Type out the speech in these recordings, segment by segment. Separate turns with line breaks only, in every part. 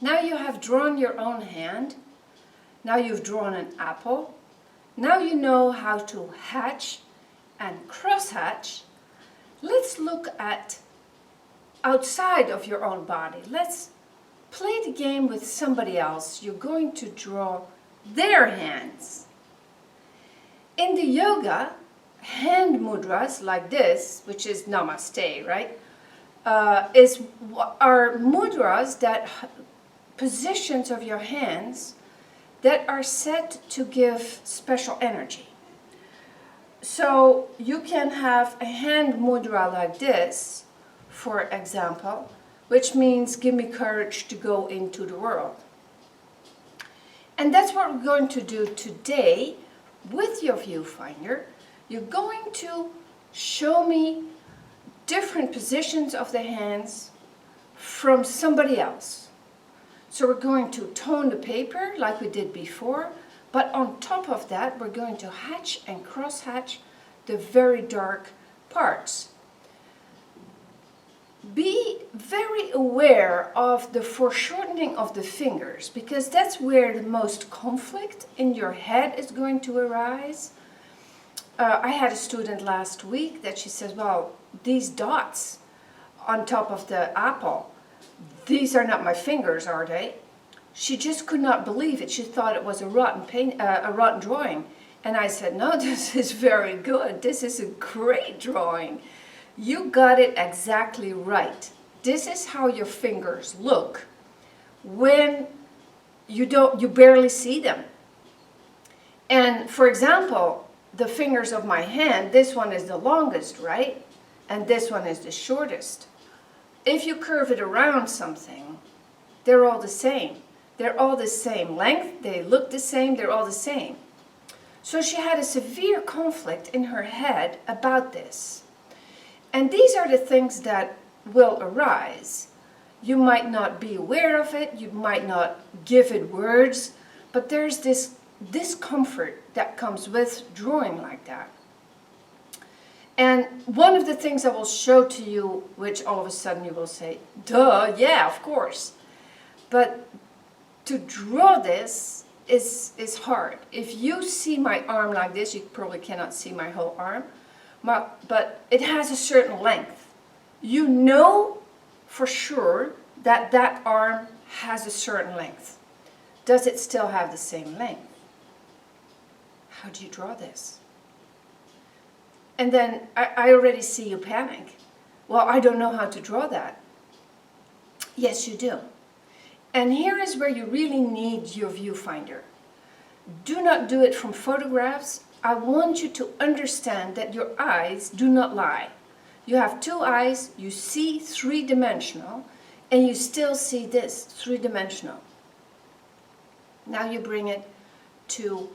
Now you have drawn your own hand. Now you've drawn an apple. Now you know how to hatch and crosshatch. Let's look at outside of your own body. Let's play the game with somebody else. You're going to draw their hands. In the yoga, hand mudras like this, which is namaste, right? Are mudras that positions of your hands that are set to give special energy. So you can have a hand mudra like this, for example, which means give me courage to go into the world. And that's what we're going to do today with your viewfinder. You're going to show me different positions of the hands from somebody else. So we're going to tone the paper like we did before, but on top of that we're going to hatch and crosshatch the very dark parts. Be very aware of the foreshortening of the fingers, because that's where the most conflict in your head is going to arise. I had a student last week that she says, well, these dots on top of the apple, these are not my fingers, are they? She just could not believe it. She thought it was a rotten drawing. And I said, no, this is very good. This is a great drawing. You got it exactly right. This is how your fingers look when you barely see them. And for example, the fingers of my hand, this one is the longest, right? And this one is the shortest. If you curve it around something, they're all the same. They're all the same length, they look the same, they're all the same. So she had a severe conflict in her head about this. And these are the things that will arise. You might not be aware of it, you might not give it words, but there's this discomfort that comes with drawing like that. And one of the things I will show to you, which all of a sudden you will say, duh, yeah, of course. But to draw this is hard. If you see my arm like this, you probably cannot see my whole arm, but it has a certain length. You know for sure that that arm has a certain length. Does it still have the same length? How do you draw this? And then I already see you panic. Well, I don't know how to draw that. Yes, you do. And here is where you really need your viewfinder. Do not do it from photographs. I want you to understand that your eyes do not lie. You have two eyes, you see three-dimensional, and you still see this three-dimensional. Now you bring it to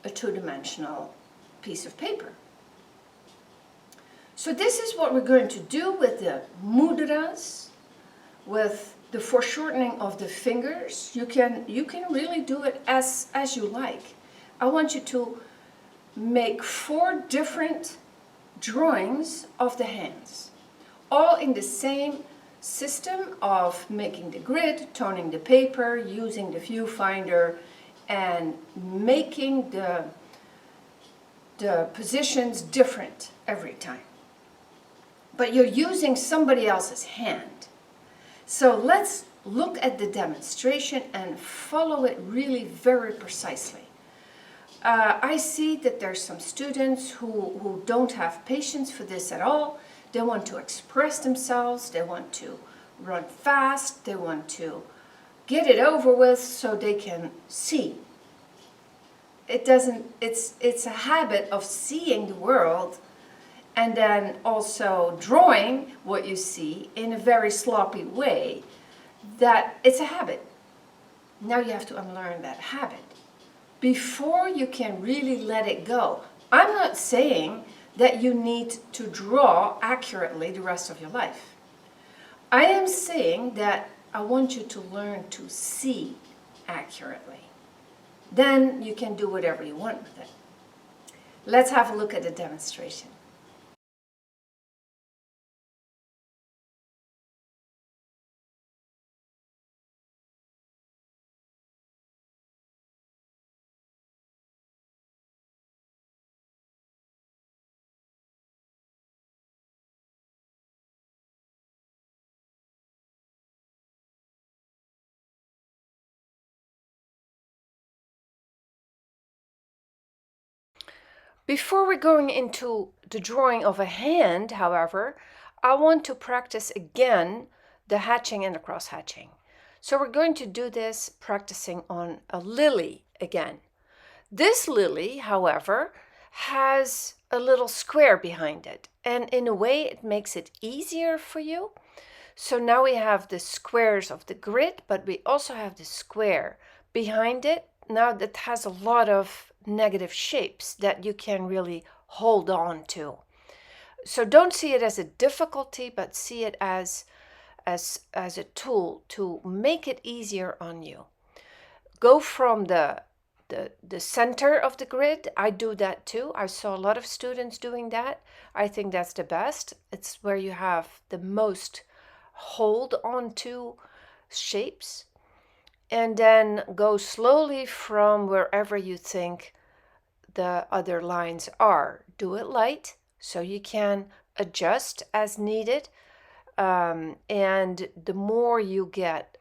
a two-dimensional piece of paper. So this is what we're going to do with the mudras, with the foreshortening of the fingers. You can really do it as you like. I want you to make 4 different drawings of the hands, all in the same system of making the grid, toning the paper, using the viewfinder, and making the positions different every time. But you're using somebody else's hand. So let's look at the demonstration and follow it really very precisely. I see that there's some students who don't have patience for this at all. They want to express themselves, they want to run fast, they want to get it over with so they can see. It's a habit of seeing the world and then also drawing what you see in a very sloppy way, that it's a habit. Now you have to unlearn that habit before you can really let it go. I'm not saying that you need to draw accurately the rest of your life. I am saying that I want you to learn to see accurately. Then you can do whatever you want with it. Let's have a look at the demonstration. Before we're going into the drawing of a hand, however, I want to practice again the hatching and the cross hatching. So we're going to do this practicing on a lily again. This lily, however, has a little square behind it, and in a way it makes it easier for you. So now we have the squares of the grid, but we also have the square behind it. Now that has a lot of negative shapes that you can really hold on to. So don't see it as a difficulty, but see it as a tool to make it easier on you. Go from the center of the grid. I do that too. I saw a lot of students doing that. I think that's the best. It's where you have the most hold on to shapes, and then go slowly from wherever you think the other lines are. Do it light so you can adjust as needed, and the more you get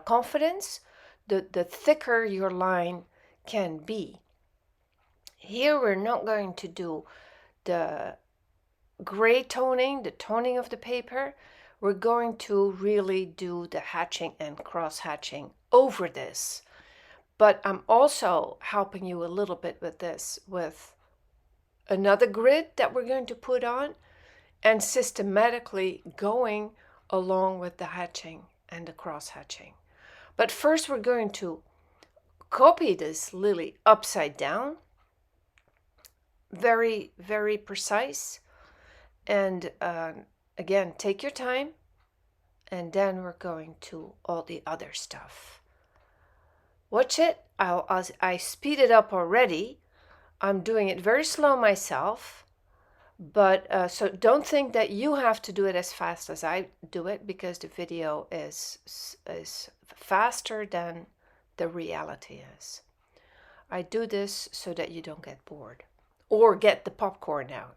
confidence, the thicker your line can be. Here we're not going to do the gray toning, the toning of the paper. We're going to really do the hatching and cross hatching over this. But I'm also helping you a little bit with this, with another grid that we're going to put on, and systematically going along with the hatching and the cross hatching. But first we're going to copy this lily upside down, very, very precise. And again, take your time, and then we're going to all the other stuff. Watch it. I speed it up already. I'm doing it very slow myself, but so don't think that you have to do it as fast as I do it, because the video is faster than the reality is. I do this so that you don't get bored or get the popcorn out.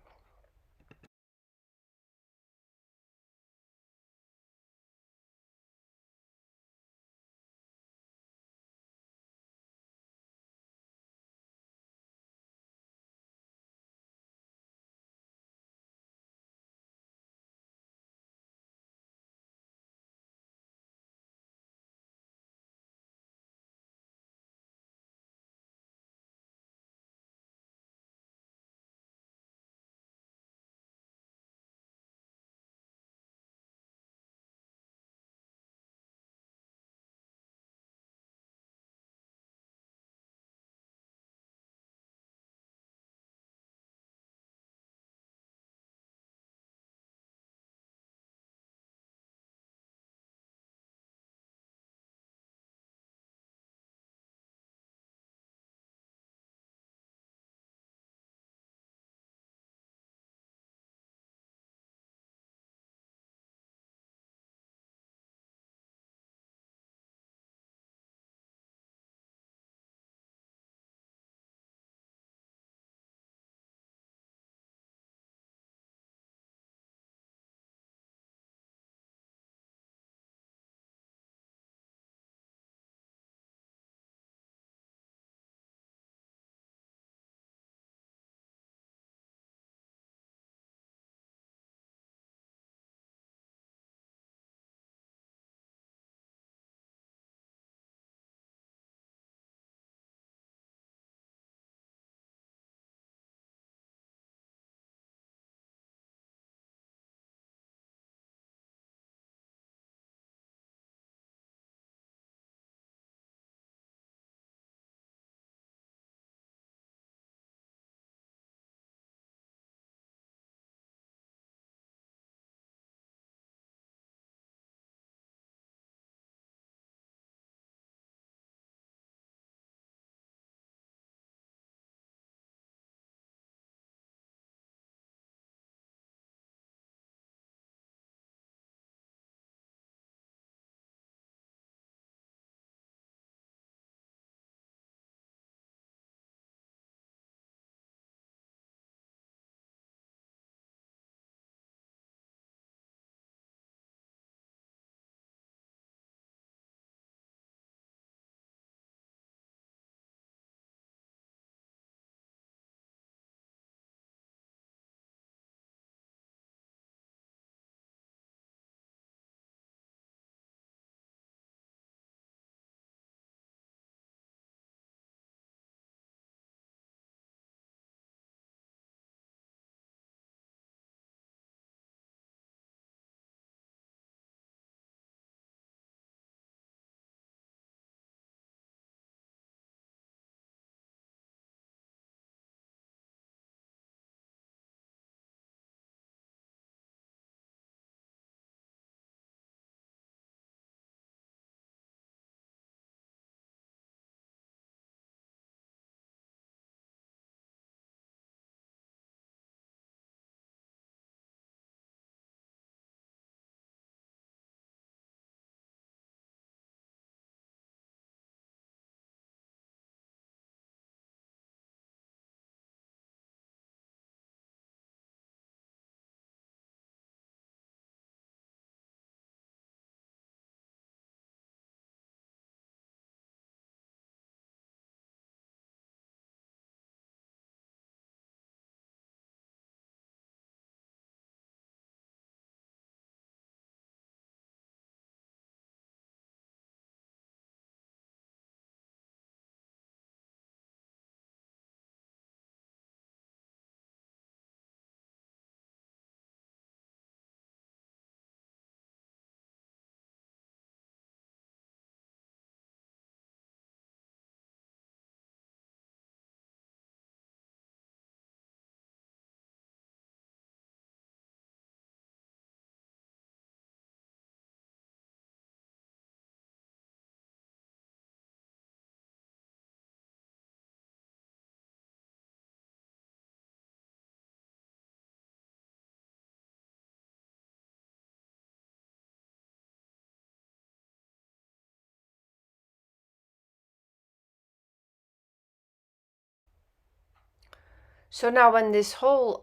So now when this whole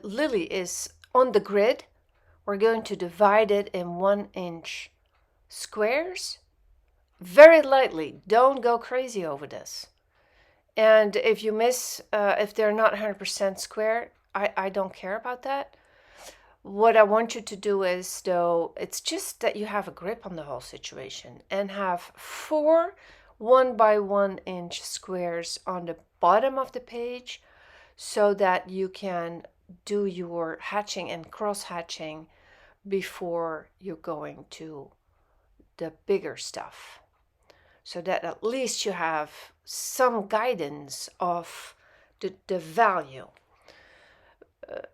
lily is on the grid, we're going to divide it in 1-inch squares. Very lightly, don't go crazy over this. And if you miss, if they're not 100% square, I don't care about that. What I want you to do is, though, it's just that you have a grip on the whole situation and have 4 1 by 1 inch squares on the bottom of the page so that you can do your hatching and cross hatching before you're going to the bigger stuff, so that at least you have some guidance of the value.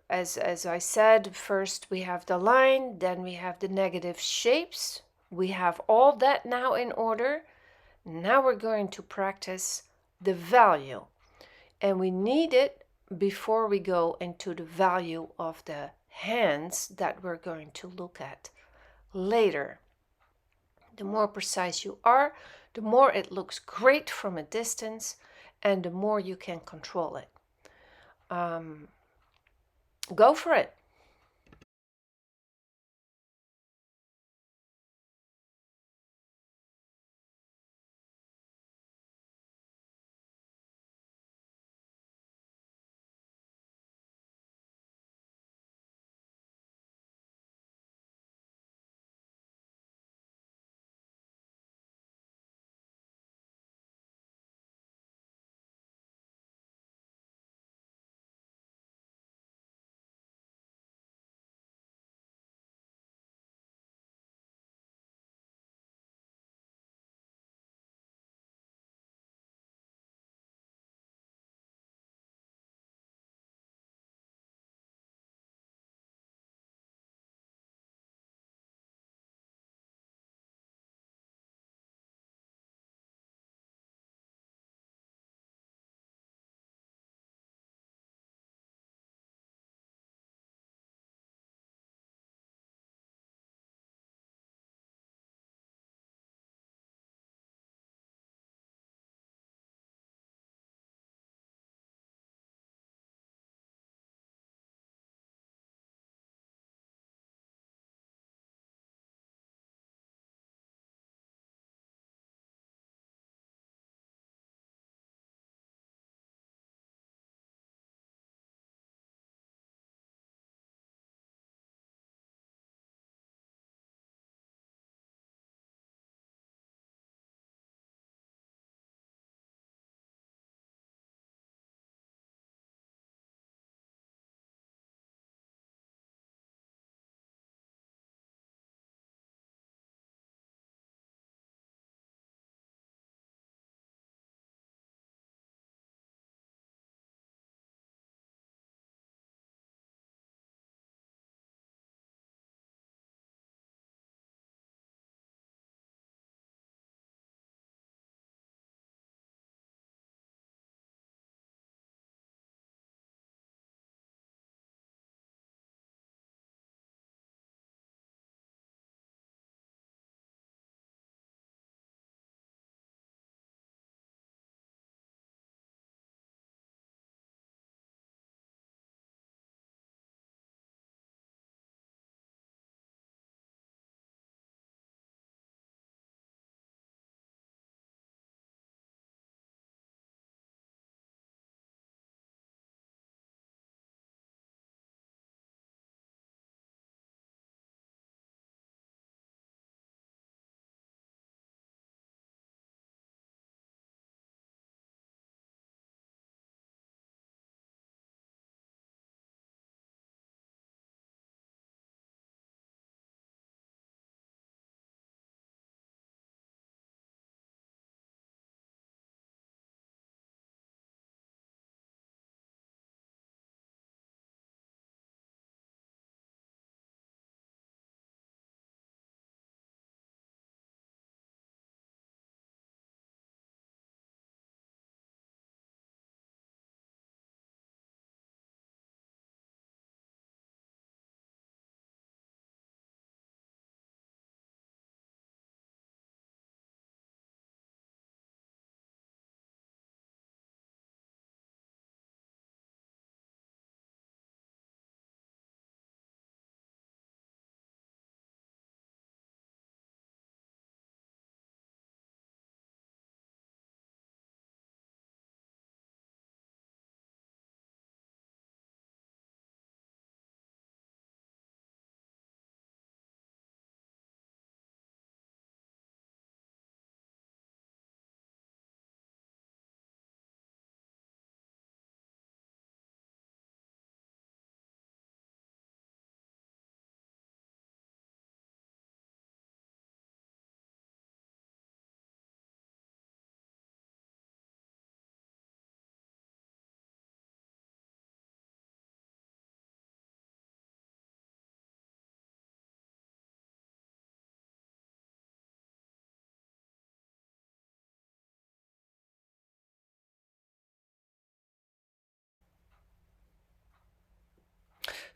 As I said, first we have the line, then we have the negative shapes. We have all that now in order. Now we're going to practice the value. And we need it before we go into the value of the hands that we're going to look at later. The more precise you are, the more it looks great from a distance, and the more you can control it. Go for it.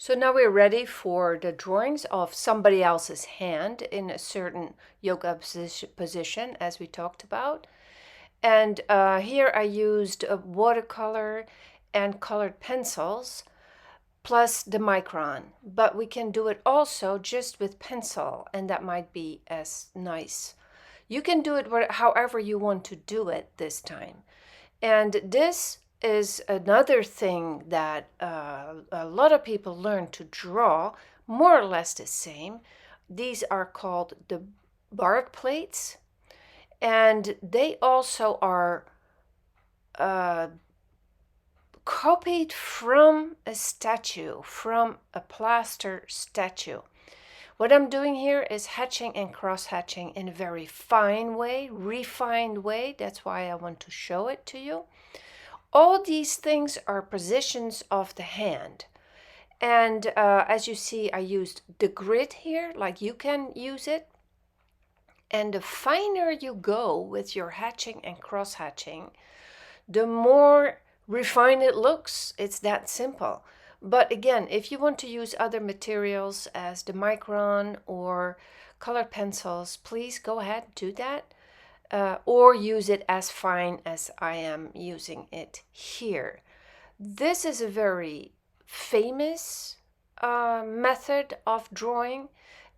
So now we're ready for the drawings of somebody else's hand in a certain yoga position, as we talked about. And here I used a watercolor and colored pencils plus the micron, but we can do it also just with pencil, and that might be as nice. You can do it however you want to do it this time. And this is another thing that a lot of people learn to draw, more or less the same. These are called the bark plates, and they also are copied from a statue, from a plaster statue. What I'm doing here is hatching and cross-hatching in a very fine way, refined way. That's why I want to show it to you. All these things are positions of the hand. And as you see, I used the grid here, like you can use it. And the finer you go with your hatching and cross-hatching, the more refined it looks. It's that simple. But again, if you want to use other materials as the micron or colored pencils, please go ahead and do that. Or use it as fine as I am using it here. This is a very famous method of drawing,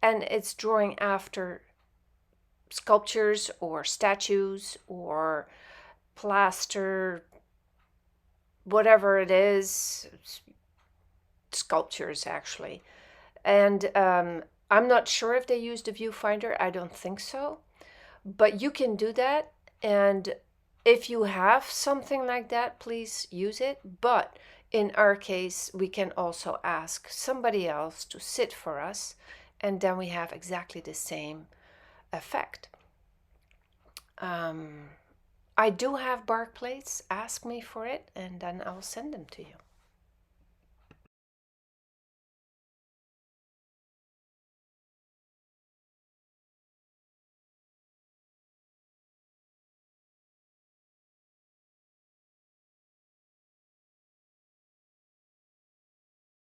and it's drawing after sculptures or statues or plaster, whatever it is, sculptures actually. And I'm not sure if they used a viewfinder. I don't think so. But you can do that. And if you have something like that, please use it. But in our case, we can also ask somebody else to sit for us. And then we have exactly the same effect. I do have bark plates. Ask me for it, and then I'll send them to you.